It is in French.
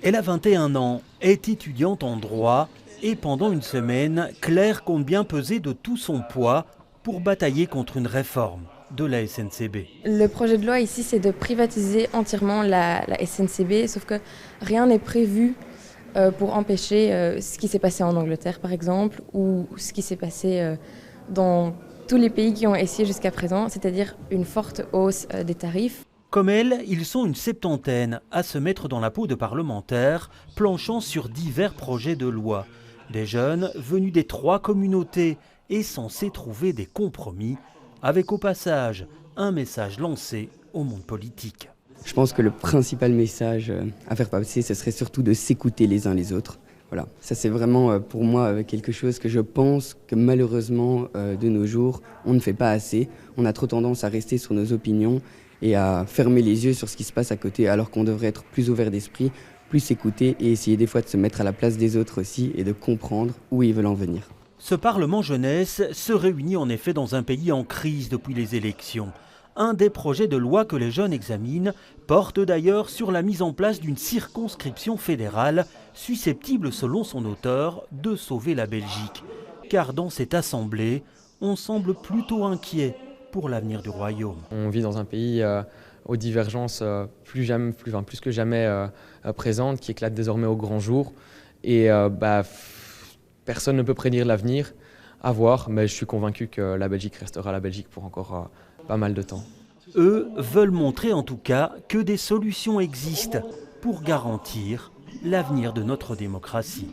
Elle a 21 ans, est étudiante en droit et pendant une semaine, Claire compte bien peser de tout son poids pour batailler contre une réforme de la SNCB. Le projet de loi ici, c'est de privatiser entièrement la SNCB, sauf que rien n'est prévu pour empêcher ce qui s'est passé en Angleterre, par exemple, ou ce qui s'est passé dans tous les pays qui ont essayé jusqu'à présent, c'est-à-dire une forte hausse des tarifs. Comme elle, ils sont une septantaine à se mettre dans la peau de parlementaires, planchant sur divers projets de loi. Des jeunes venus des 3 communautés et censés trouver des compromis, avec au passage un message lancé au monde politique. Je pense que le principal message à faire passer, ce serait surtout de s'écouter les uns les autres. Voilà, ça c'est vraiment pour moi quelque chose que je pense que malheureusement de nos jours, on ne fait pas assez. On a trop tendance à rester sur nos opinions et à fermer les yeux sur ce qui se passe à côté, alors qu'on devrait être plus ouvert d'esprit, plus s'écouter et essayer des fois de se mettre à la place des autres aussi et de comprendre où ils veulent en venir. Ce Parlement jeunesse se réunit en effet dans un pays en crise depuis les élections. Un des projets de loi que les jeunes examinent porte d'ailleurs sur la mise en place d'une circonscription fédérale susceptible, selon son auteur, de sauver la Belgique. Car dans cette assemblée, on semble plutôt inquiet pour l'avenir du royaume. On vit dans un pays aux divergences plus que jamais présentes, qui éclatent désormais au grand jour. Et personne ne peut prédire l'avenir, à voir, mais je suis convaincu que la Belgique restera la Belgique pour encore pas mal de temps. Eux veulent montrer en tout cas que des solutions existent pour garantir l'avenir de notre démocratie.